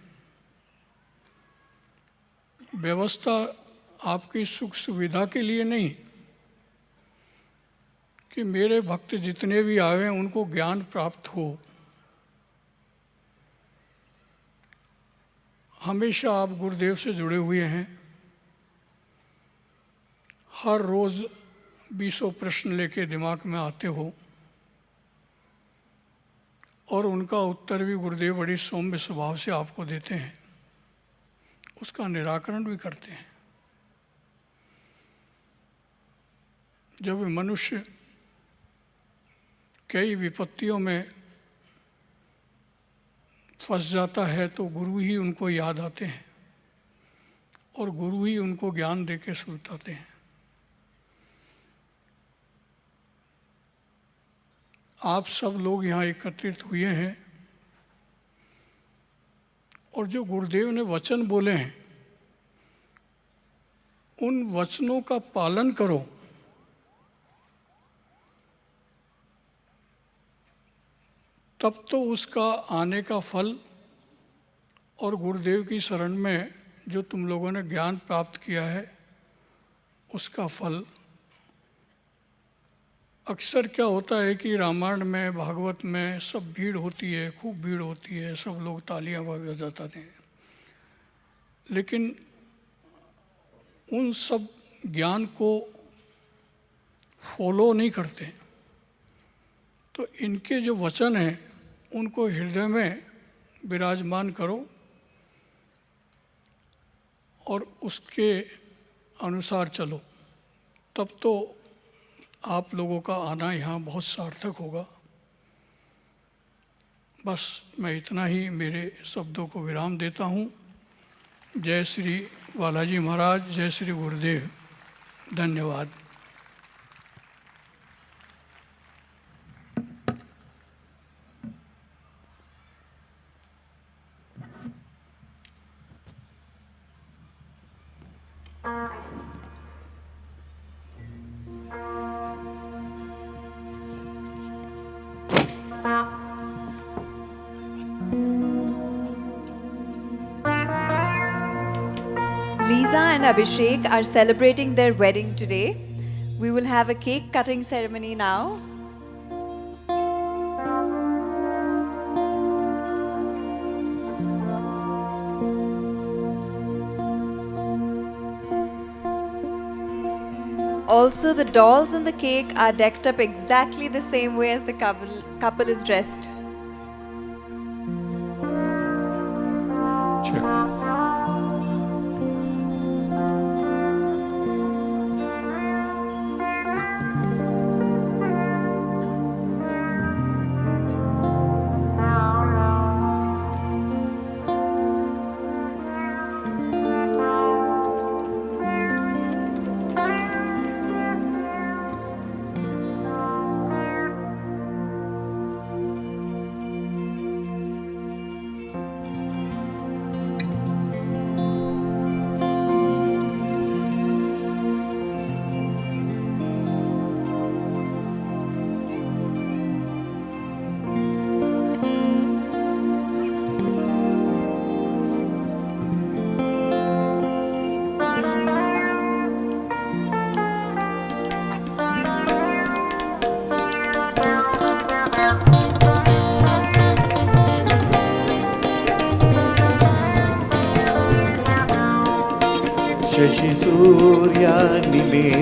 व्यवस्था आपकी सुख सुविधा के लिए नहीं कि मेरे भक्त जितने भी आए उनको ज्ञान प्राप्त हो। हमेशा आप गुरुदेव से जुड़े हुए हैं। हर रोज़ 20 प्रश्न लेके दिमाग में आते हो और उनका उत्तर भी गुरुदेव बड़ी सौम्य स्वभाव से आपको देते हैं, उसका निराकरण भी करते हैं। जब मनुष्य कई विपत्तियों में फंस जाता है तो गुरु ही उनको याद आते हैं और गुरु ही उनको ज्ञान दे के सुलताते हैं। आप सब लोग यहाँ एकत्रित हुए हैं और जो गुरुदेव ने वचन बोले हैं उन वचनों का पालन करो। तब तो उसका आने का फल और गुरुदेव की शरण में जो तुम लोगों ने ज्ञान प्राप्त किया है उसका फल। अक्सर क्या होता है कि रामायण में, भागवत में सब भीड़ होती है, खूब भीड़ होती है, सब लोग तालियां बजाते हैं, लेकिन उन सब ज्ञान को फॉलो नहीं करते। तो इनके जो वचन हैं उनको हृदय में विराजमान करो और उसके अनुसार चलो, तब तो आप लोगों का आना यहाँ बहुत सार्थक होगा। बस मैं इतना ही मेरे शब्दों को विराम देता हूँ। जय श्री बालाजी महाराज, जय श्री गुरुदेव, धन्यवाद। Lisa and Abhishek are celebrating their wedding today. We will have a cake cutting ceremony now. Also, the dolls on the cake are decked up exactly the same way as the couple is dressed.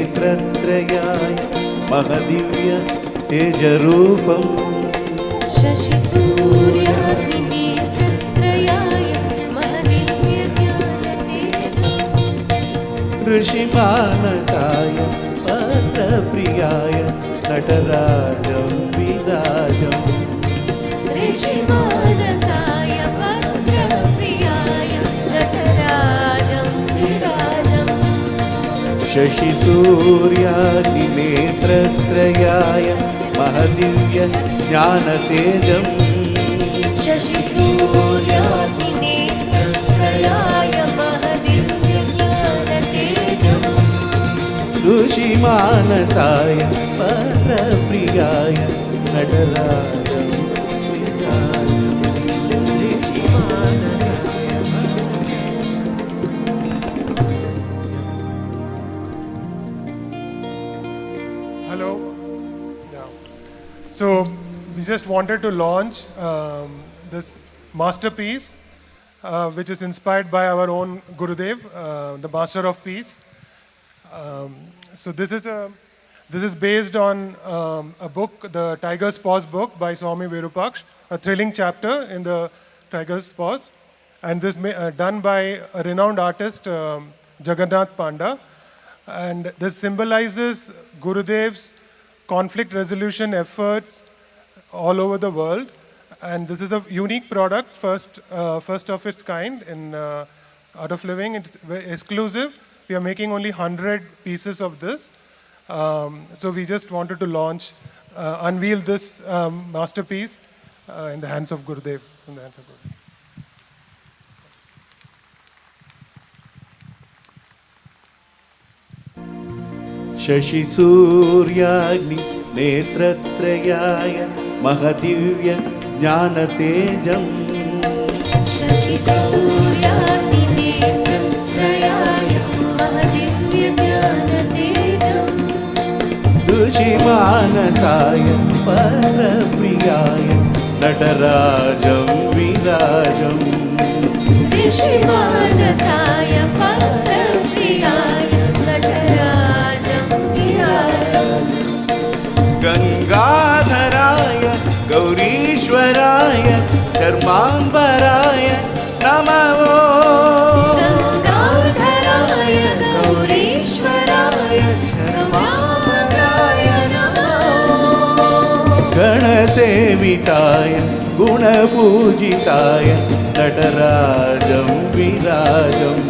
शशिसूर्याग्निनेत्रत्रयाय महदिव्य तेजरूपम् शशिसूर्याग्निनेत्रत्रयाय महदिव्यज्ञानतेजम् ऋषिमानसाय पत्रप्रियाय नटराजं विराजम् ऋषिमानसाय भद्रप्रियाय नटराजं विराजम् शशिसूर्याग्निनेत्रत्रयाय महदिव्य ज्ञानतेजम् शशिसूर्याग्निनेत्रत्रयाय महदिव्यज्ञानतेजम् ऋषिमानसाय पत्रप्रियाय नटराजं विराजम् ऋषिमानसाय Hello. Yeah. So we just wanted to launch this masterpiece, which is inspired by our own Gurudev, the Master of Peace. So this is based on a book, the Tiger's Paws book by Swami Virupaksh, a thrilling chapter in the Tiger's Paws, and this done by a renowned artist, Jagannath Panda. And this symbolizes Gurudev's conflict resolution efforts all over the world. And this is a unique product, first of its kind in Art of Living. It's very exclusive. We are making only 100 pieces of this. So we just wanted to launch, unveil this masterpiece in the hands of Gurudev. In the hands of Gurudev. शशिसूर्याग्निनेत्रत्रयाय महदिव्य ज्ञानतेजम् शशिसूर्याग्निनेत्रत्रयाय महदिव्यज्ञानतेजम् ऋषिमानसाय परप्रियाय नटराजं विराजम् ऋषिमानसाय परप्रियाय नटराजं विराजम् गंगाधराय गौरीश्वराय चर्मांबराय नमः गंगाधराय गौरीश्वराय चर्मांबराय नमः गणसेविताय गुणपूजिताय नटराजं विराजम्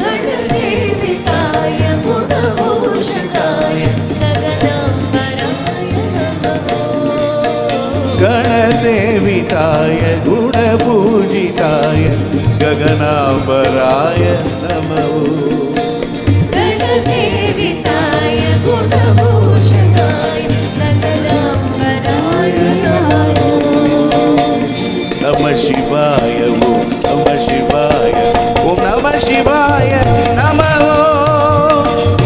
गणसेविताय गुणभूषिताय गगनाम्बराय नमः गणसेविताय गुणपूजिताय गगनाम्बराय नमः गणसेविताय गुणभूषिताय गगनाम्बराय नमः नमः शिवाय ॐ नमः शिवाय ॐ नमः शिवाय नमः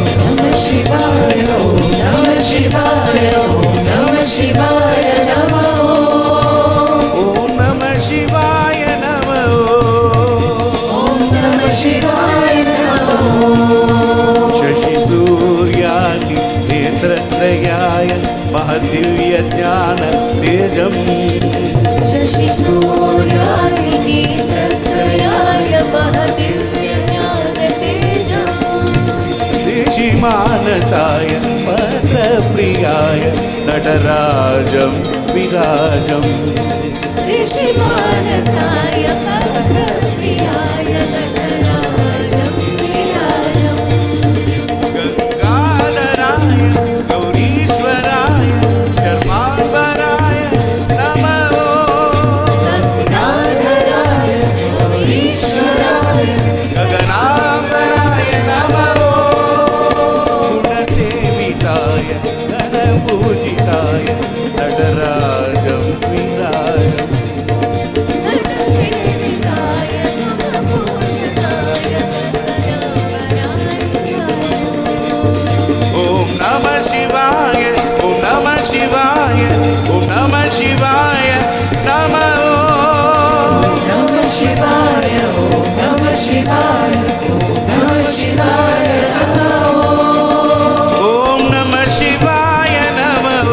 नमः शिवाय ॐ नमः शिवाय ॐ नमः शिवाय नमः ॐ नमः शिवाय नमः ॐ नमः शिवाय नमः शशिसूर्यादि नेत्रत्रयाय महदिव्यज्ञान तेजम् शशिसूर्यादिनेत्रत्रयाय महदिव्यज्ञानतेजम् ऋषिमानसाय पत्रप्रियाय नटराजं विराजम् ऋषिमानसाय परप्रियाय नटराजं विराजम् गंगाधराय गौरीश्वराय चर्मांबराय नमः गंगाधराय गौरीश्वराय गगनाम्बराय नमः गुणसेविताय गणपूजिताय नटराजं विराजम् गणसेविताय गुणभूषिताय गगनाम्बराय नमः ॐ नमः शिवाय ॐ नमः शिवाय ॐ नमः शिवाय नमः नमः शिवाय ॐ नमः शिवाय ॐ नमः शिवाय नमः ॐ नमः शिवाय नमः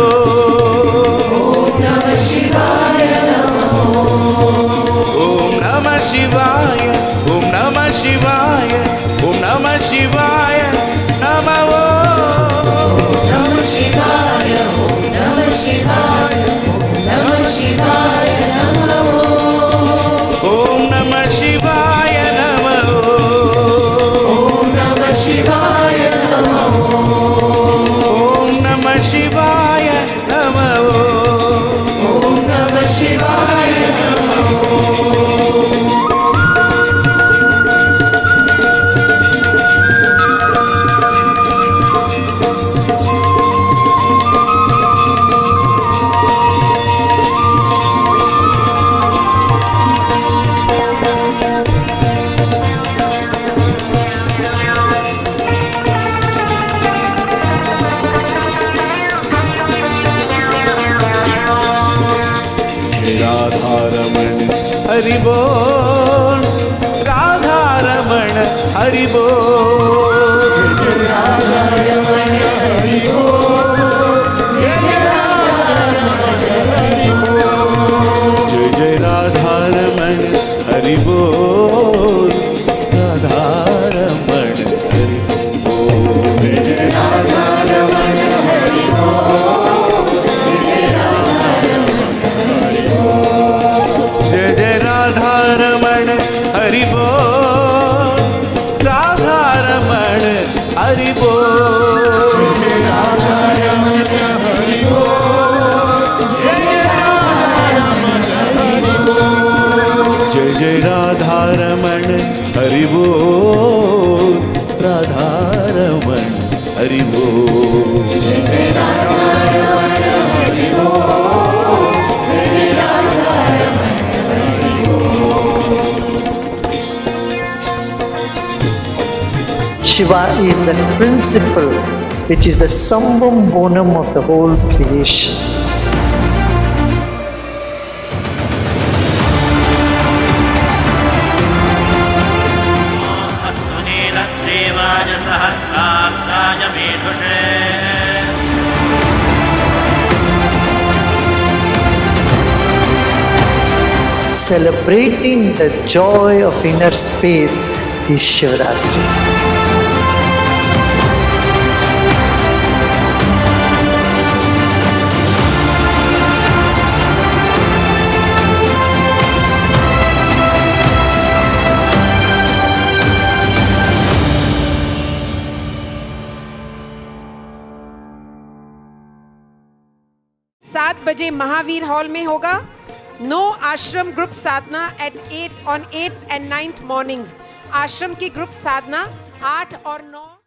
नमः शिवाय नमः ॐ नमः शिवाय ॐ नमः शिवाय ॐ नमः शिवाय नमः नमः शिवाय ॐ नमः शिवाय ॐ नमः शिवाय नमः ॐ नमः शिवाय नमः नमः शिवाय नमः ॐ नमः शिवाय नमः नमः शिवाय नमः राधारमण हरि बोल राधारमण हरि बोल राधारमण हरि जय जय राधारमण हरि जय जय राधारमण हरि बोल राधारमण हरि बोल जय जय राधारमण हरि जय जय राधारमण हरि जय जय राधारमण हरि बोल राधारमण हरि बोल जय राधारमण हरि जय जय राधारमण हरि जय जय राधारमण हरि बोल राधारमण हरि बोल जय जय राधारमण हरि जय जय Radharaman Hari Shiva is the principle which is the summum bonum of the whole creation. अस्तु नीलग्रीवाय सहस्राक्षाय मेषुषे Celebrating the joy of inner space is Shivaratri. बजे महावीर हॉल में होगा. नो आश्रम ग्रुप साधना at 8 on 8th and 9th mornings. आश्रम की ग्रुप साधना 8 और 9